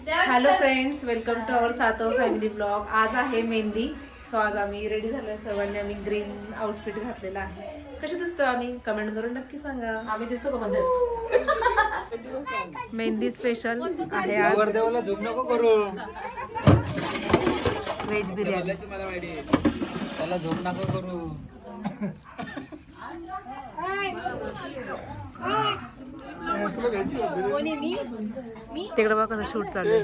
Hello friends, welcome to our सातो family blog. आज आहे मेहंदी. सो आज आम्ही रेडी झालो. सर्वांनी आम्ही ग्रीन आउटफिट घातलेला आहे. कसे दिसतो आम्ही कमेंट करून नक्की सांगा. आम्ही दिसतो का मध्ये? मेहंदी स्पेशल आहे आज. देवाला झोप नको करू. व्हेज बिर्याणी. त्याला झोप नको करू. तिकडे बघा कसं शूट चालू आहे.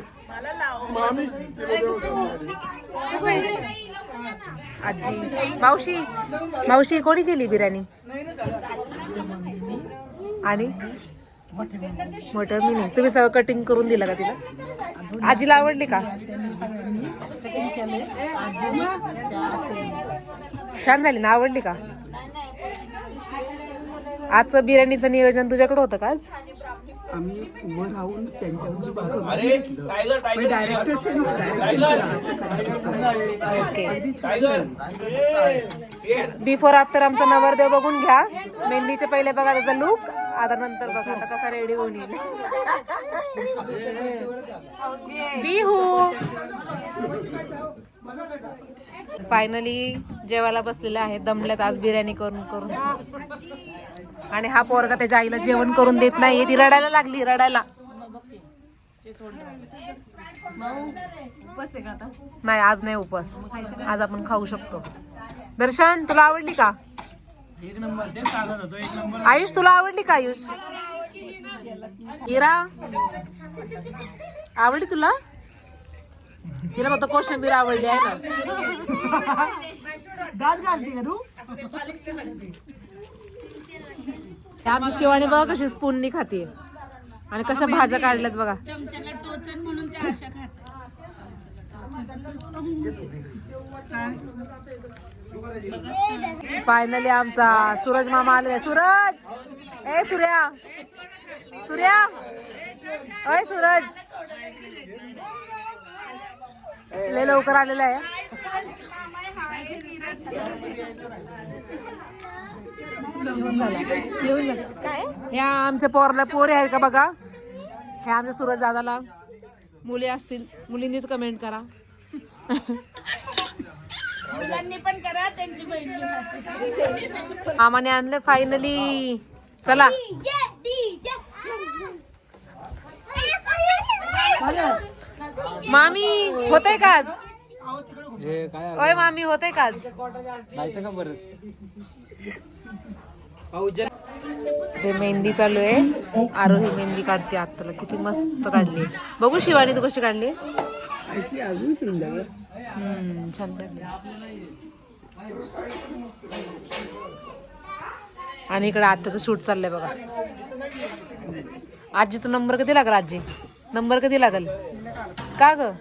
आजी मावशी मावशी कोणी केली बिर्याणी? आणि मटर मी नाही. तुम्ही सगळं कटिंग करून दिलं का तिला? आजीला आवडली का? छान झाली ना? आवडली का? आजचं बिर्याणीचं नियोजन तुझ्याकडे होतं का आज? आम्ही उभं राहून त्यांच्यावर डायरेक्टर बिफोर आफ्टर आमचा नवरदेव बघून घ्या. मेहंदीचे पहिले बघा त्याचा लुक, आता नंतर बघा आता कसा रेडी होऊन येईल. बिहू फायनली जेवायला बसलेले आहेत. दमल्यात आज बिर्याणी करून करून. आणि हा पोरगा त्याच्या आईला जेवण करून देत नाहीये. ती रडायला लागली, रडायला. नाही आज नाही उपास. आज आपण खाऊ शकतो. दर्शन तुला आवडली का? एक नंबर ते सांगत होतो. एक नंबर. आयुष तुला आवडली का? आयुष इरा आवडली तुला? तिला फक्त कोशिंबीर आवडली आहे ना. दात घालते का तू? आमची शिवानी बघा कशी स्पूननी खाते आणि कशा भाज्या काढल्यात बघा. फायनली आमचा सूरज मामा आलेला. सूरज ए सूर्या, सूर्या अय सूरज लय लवकर आलेला आहे. येऊन काय ह्या आमच्या पोरला पोरी आहेत का बघा. ह्या आमच्या सूरज दादाला मुली असतील, मुलींनीच कमेंट करा. मुलांनी पण करा, त्यांची बहिणी. मामाने आणले फायनली. चला मामी होतंय का आज? हे काय ओय मामी होतंय का आज? जायचं का परत? ते मेहंदी चालू आहे. आरोही मेहंदी काढते आत्ताला. किती मस्त काढली. बघू शिवानी तू कशी काढली? अजून सुंदर. छान काढली. आणि इकडे आत्याचं शूट चाललंय बघा. आजीचा नंबर कधी लागल? आजी नंबर कधी लागल का ग?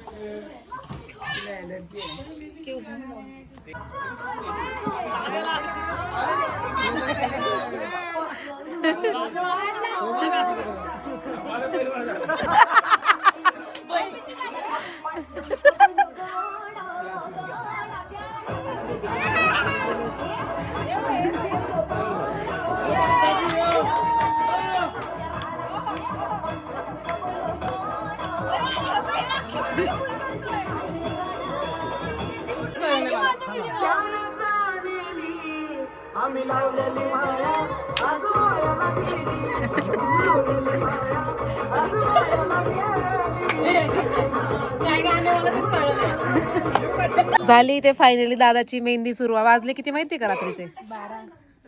झाली ते फायनली दादाची मेहंदी सुरू. वाजले किती माहितीये का? रात्रीचे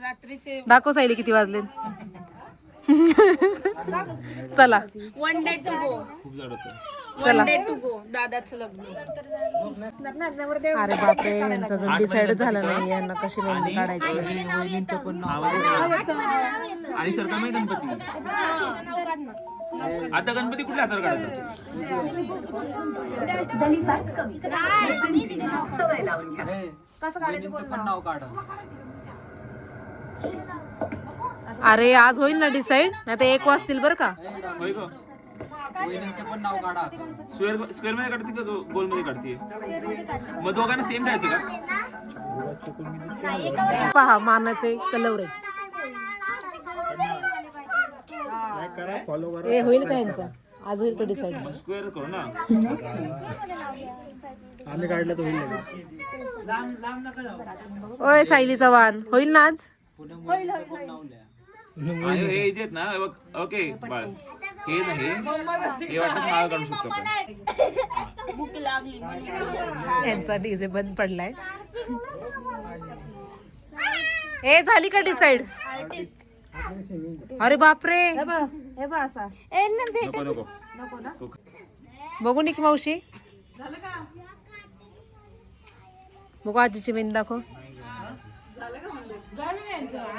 रात्रीचे दाखव सायली किती वाजले. चला वन डे टू गो. चला. One day to go. दादाचं लग्न. अरे बापरे, यांचं अजून डिसाईड झालं नाही यांना कशी मेहंदी काढायची. आणि सरकार माहिती गणपती. आता गणपती कुठल्या हातावर काढतात? पण नाव काढा. अरे आज होईल ना डिसाईड, नाही तर 1 वाजतील बरं का. होय ग. वहिनींचं पण नाव काढा. स्क्वेअर मध्ये काढते का गोल मध्ये काढते? मग दोघांना सेम द्यायचं का? पहा मानाचे कलवरे. ए होईल का यांचं? आज होईल का डिसाईड? स्क्वेअर करू ना. आम्ही काढलं तर होईल लगेच. ओय सायली चव्हाण होईल ना आज? आणि हे इथे आहेत ना हे बघ. ओके बाळ हे नाही हे वाटतं माळ काढू शकतो आपण. भूक लागली यांचा डीजे बंद पडलाय. ए झाली का डिसाईड? अरे बापरे नको नको बघू निकी मावशी बघू आजीची मेहंदी दाखव.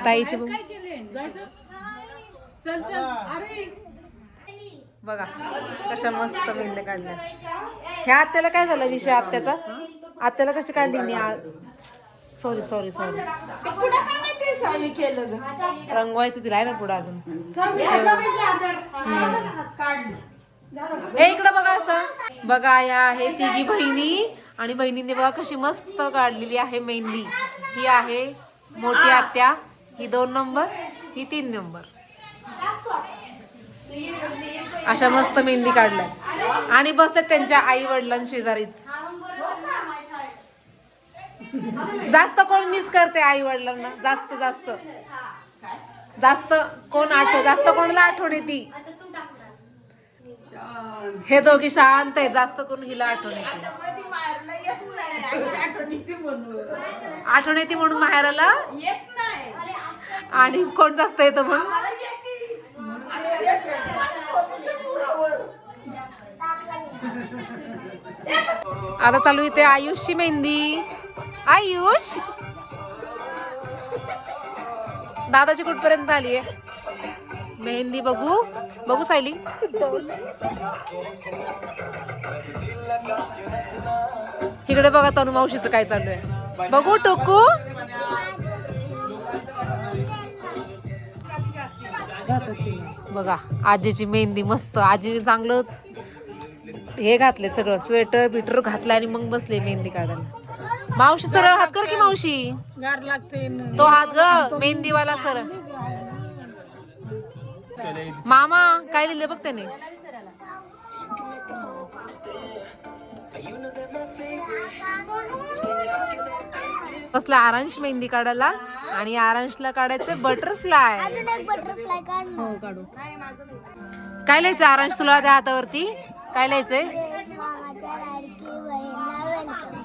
ताईची बघू बघा कशा मस्त मेहंदी काढल्या. ह्या आत्याला काय झालं विषय आत्याचा? आत्याला कशी काढली? सॉरी सॉरी सॉरी रंगवायचं तिला आहे ना पुढं अजून. हे इकडं बघा असं बघा. या आहे तिघी बहिणी आणि बहिणींनी बघा कशी मस्त काढलेली आहे मेहंदी. ही आहे मोठी आत्या, ही 2 नंबर, ही 3 नंबर. अशा मस्त मेहंदी काढल्या आणि बसल्यात त्यांच्या आई वडिलांशेजारीच. जास्त कोण मिस करते आई वडिलांना? जास्त जास्त जास्त कोण जास्त कोणाला आठवण येते? हे दोघी शांत आहेत. जास्त करून हिला आठवण येते. आठवण येते म्हणून माहेराला. आणि कोण जास्त येतं मग? आता चालू इथे आयुषची मेहंदी. आयुष दादाची कुठपर्यंत आली आहे मेहंदी? बघू बघू सायली. इकडे बघा तनु मावशीचं काय चालू आहे. बघू टोकू. बघा आजीची मेहंदी मस्त. आजीने चांगलं हे घातले सगळं स्वेटर बिटर घातलं आणि मग बसले मेहंदी काढायला. मावशी सरळ हात कर की मावशी. तो हात ग मेहंदीवाला सरळ. मामा काय लिहिले बघ त्याने. कसला आरांश मेहंदी काढायला आणि आरांशला काढायचे बटरफ्लाय. हो काढू. काय लिहायचं आरांश तुला त्या हातावरती? काय लिहायचंय?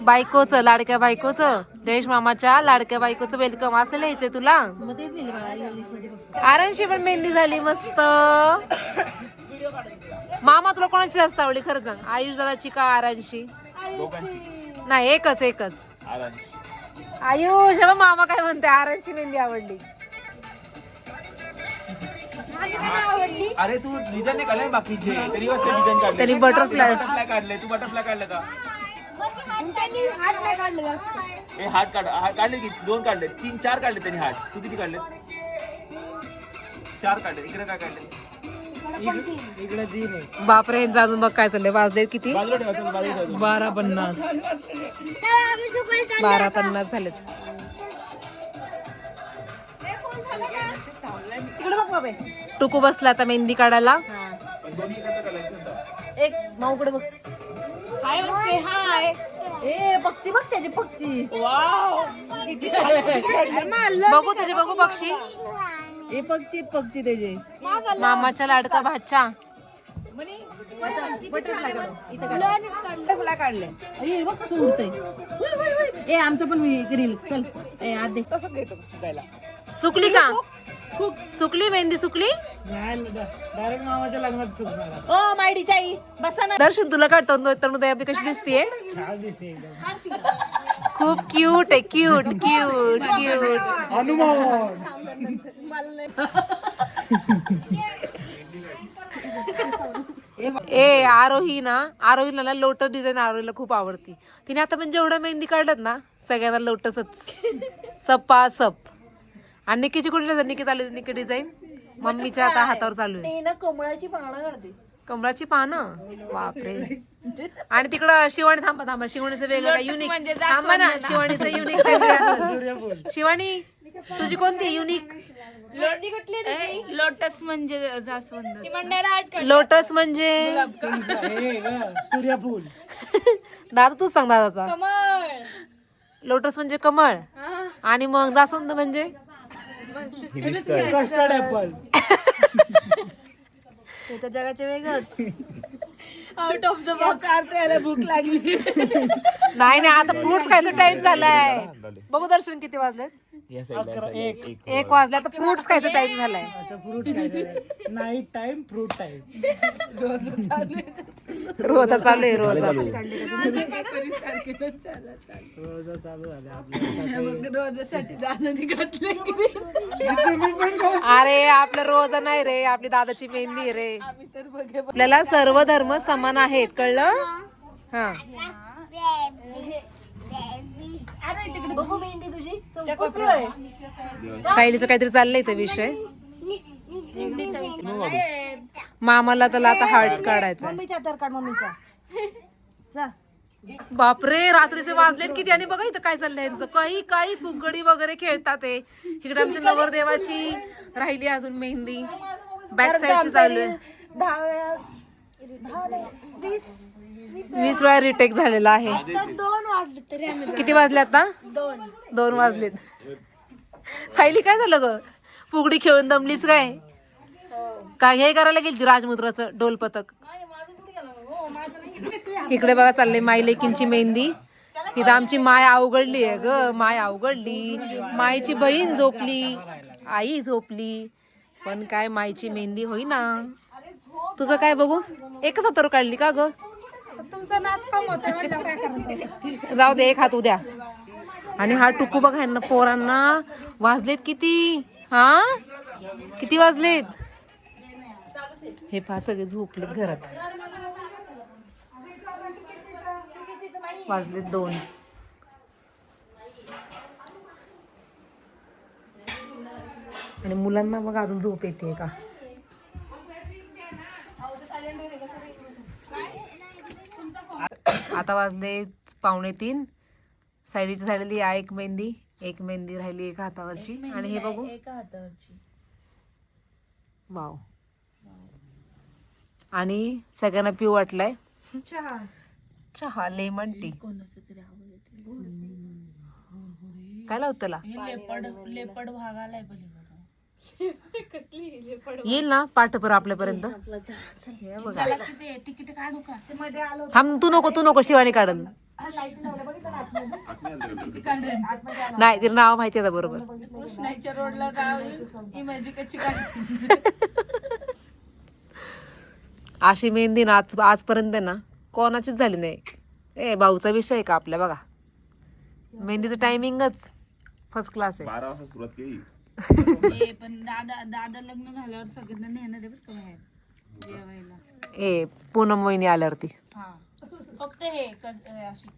बायकोचं लाडक्या बायकोचं देश मामाच्या लाडक्या बायकोचं वेलकम असं लिहायचंय तुला. आरांशी पण मेहंदी झाली मस्त. मामा तुला कोणाची जास्त आवडली खरं सांग? आयुष दादाची का आरांशी? नाही एकच एकच आयुष. हे मामा काय म्हणते आरांशी मेहंदी आवडली. अरे तू डिझाईन नाही काढले बाकीचे तरी डिझाईन काढले. त्यांनी बटरफ्लाय काढले. तू बटरफ्लाय काढले का? हे हात काढले की 2 काढले 3 4 काढले त्यांनी हात. तू किती काढले? 4 काढले. इकडे काय काढले? इकडे 3 आहे. बापरे यांचं अजून बघ काय चाललंय. वाजले किती? बाजूला ठेवायचं. 12:50. 12:50 झालेत. टुकू बसला आता मेहंदी काढायला. एक माऊकडे बघ. हाय ए पक्षी बघ त्याचे पक्षी. बघू त्याचे बघू पक्षी. हे पक्षी पक्षी त्याचे. मामाच्या लाडका भाच्या. बटरफ्लाय काढले. हे बघ कसं उडतंय. ए आमचं पण रील चल. ए आज दे. तसं घेतो गायला. सुकली का? सुकली मेहंदी सुकली. डायरेक्ट मामाच्या लग्नात चुकणार. ओ मायडीची आई बसा ना. दर्शन तुला काढतो तर उदय आपली कशी दिसतीये? छान दिसते एकदम. खूप क्यूट आहे. Cute cute cute. ए आरोही ना आरोहीला लोटस डिझाईन आरोहीला खूप आवडती. तिने आता पण जेवढ्या मेहंदी काढल्यात ना सगळ्यांना लोटसच सप्पा सप. आणि निकीची कुठे निकी चालू निकी डिझाईन मम्मीच्या आता हातावर चालू आहे. कमळाची पानं काढते. कमळाची पानं. बापरे. आणि तिकडं शिवाणी थांबा शिवाणीचं वेगळं युनिक थांबा ना. शिवाणीचं युनिक शिवाणी तुझी कोणती युनिक? लोटस म्हणजे जास्वंद. लोटस म्हणजे हे ग, सूर्यफूल. दादा तूच सांग दादाचा. लोटस म्हणजे कमळ आणि मग जास्वंद म्हणजे कस्टर्ड ऍपल. ते तर जगाचे वेगळंच. Out of the box. याला भूक लागली. नाही नाही आता फ्रुट्स खायचा टाइम झालाय. बघू दर्शन किती वाजले? 1 वाजले. आता फ्रुट्स खायचा टाइम झालाय. Fruit night time fruit time. रोजा चालू आहे रोजा. रोज चालू झाले आपल्या. रोजासाठी दादाने घातले. अरे आपलं रोजा नाही रे, आपली दादाची मेहंदी आहे रे. आपल्याला सर्व धर्म समान आहेत, कळलं? हा बघू मेहंदी तुझी. सायलीचं काहीतरी चाललंय ते विषय. मामाला त्याला आता हार्ट काढायचा. मम्मीच्या हातावर काढ मम्मीच्या. जा. बापरे रात्रीचे वाजलेत किती आणि बघा इथं काय चाललंय यांचं. काही फुगडी वगैरे खेळतात ते. इकडे आमच्या नवरदेवाची राहिली अजून मेहंदी. बॅक साईडची चालू आहे. 10 वेळा 20 वेळा रिटेक झालेला आहे. 2 वाजले तरी आम्ही. किती वाजले आता? 2 वाजलेत. सायली काय झालं ग? फुगडी खेळून दमलीस काय? काय हे करायला गेली राजमुद्राचं डोल पथक. इकडे बघा चाललंय माई लेकींची मेहंदी. इथं आमची माय अवघडली आहे ग. माय अवघडली. माईची बहीण झोपली, आई झोपली, पण काय माईची मेहंदी होईना. तुझं काय बघू? एकच हातावर काढली का ग? तुमचा नाच कम होता म्हणजे काय करायचं. जाऊ दे, एक हात उद्या. आणि हा टुकू बघ ह्यांना पोरांना वाजलेत किती. हा किती वाजलेत हे पहा. सगळे झोपलेत घरात. वाजलेत 2. आणि मुलांना बघ अजून झोप येते का? आता वाजले 2:45. सायलीची झालेली आहे एक मेहंदी राहिली एका हातावरची. आणि हे बघू एका हातावरची. वाव. आणि सगळ्यांना पिऊ वाटलाय चहा लेमन टी. कोणाचं तरी आवाज येतो. काय लावत त्याला? लेपड भागालाय पलीकडे. येईल ना पाठपर आपल्यापर्यंत. हे बघा. तिकीट काढू का? थांब, तू नको शिवानी काढल. नाही तिला नाव माहिती आहे बरोबर. कृष्णाच्या रोडला जाऊन इमॅजिकाची काढ. अशी मेहंदी ना आजपर्यंत ना कोणाचीच झाली नाही. ए भाऊचा विषय आहे का आपल्या? बघा मेहंदीचं टायमिंगच फर्स्ट क्लास आहे. 12 वाजता सुरुवात केली. पण दादा लग्न झाल्यावर सगळ्यांना नेणार आहे बरं का बाहेर जेवायला. ए पूनम वहिनी आल्यावरती. हा फक्त हे अशी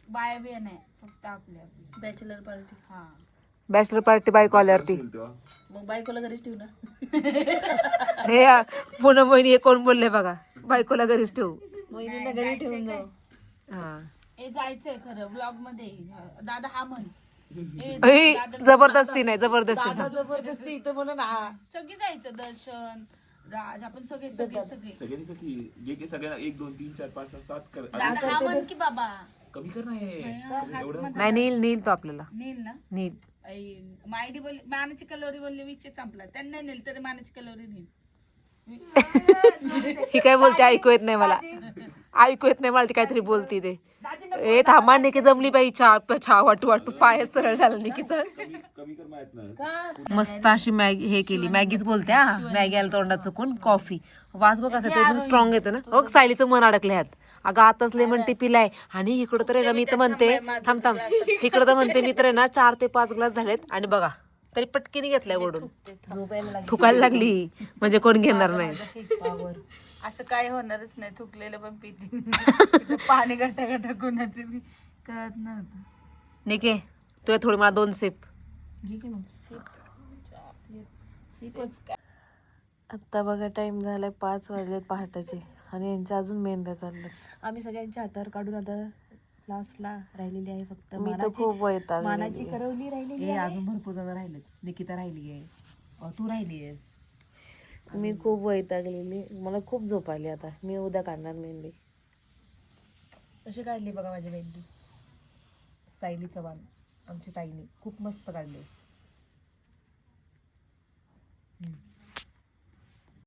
बाया बिया नाही, फक्त आपल्या बॅचलर पार्टी. हा बॅचलर पार्टी बायको आल्यावरती. मग बायकोला घरीच ठेवू ना. हे पूनम वहिनी हे कोण बोलले बघा. बायकोला घरीच ठेवू. वहिनीला घरी ठेवून जाऊ. हा हे जायचंय खरं व्लॉग मध्ये. दादा हा म्हण. जबरदस्ती नाही, जबरदस्ती नाही. जबरदस्ती इथं म्हणून सगळी जायचं. दर्शन राज आपण सगळे सगळ्यांनी का की जे की सगळ्यांना 1 2 3 4 5 6 7 कर. दादा हा म्हण की बाबा. कमी कर ना हे. एवढं नाही नील तो आपल्याला नेल ना. नील. मायडी बोलली मानाची कलोरी बोलली विषय संपला. त्यांना नेल तरी मानाची कलोरी नेल. ही काय बोलते ऐकू येत नाही मला. ऐकू येत नाही मला ती काहीतरी बोलती ते. ए थांबा निकी जमली बाई. चहा वाटू पाय सरळ झालं निकीचं. कमी कर माहित नाही. मस्त अशी मॅगी हे केली. मॅगीच बोलते हा. मॅगी आला तोंडात चुकून. कॉफी वास बघ असं एकदम स्ट्रॉंग येतं ना. हो सायलीचं मन अडकलं ह्यात. अगं आताच लेमन टी पिलाय. आणि इकडं तर आहे ना मी तर म्हणते थांब इकडं तर म्हणते मी तर आहे ना 4 ते 5 ग्लास झालेत. आणि बघा तरी पटकीने घेतलाय ओढून. थुकायला लागली म्हणजे कोण घेणार नाही. असं काय होणारच नाही. थुकलेलं पण पिते. पाणी गटा कोणाचं मी कळत नव्हतं. निके तुला थोडी मला 2 सिप. आता बघा टाइम झालाय 5 वाजले पहाटेचे. आणि यांच्या अजून मेहंद्या चालल्यात. आम्ही सगळ्यांच्या हातावर काढून आता लास्टला राहिलेली आहे फक्त मी तर खूप वैतागलेली मानाची करवली राहिलेली आहे. अजून भरपूर जण राहिलेत. निकिता राहिली आहे, तू राहिली आहेस. मी खूप वैतागलेली, मला खूप झोप आली. आता मी उद्या काढणार मेहंदी. कशी काढली बघा माझी मेहंदी. सायली चव्हाण आमची ताईने खूप मस्त काढली.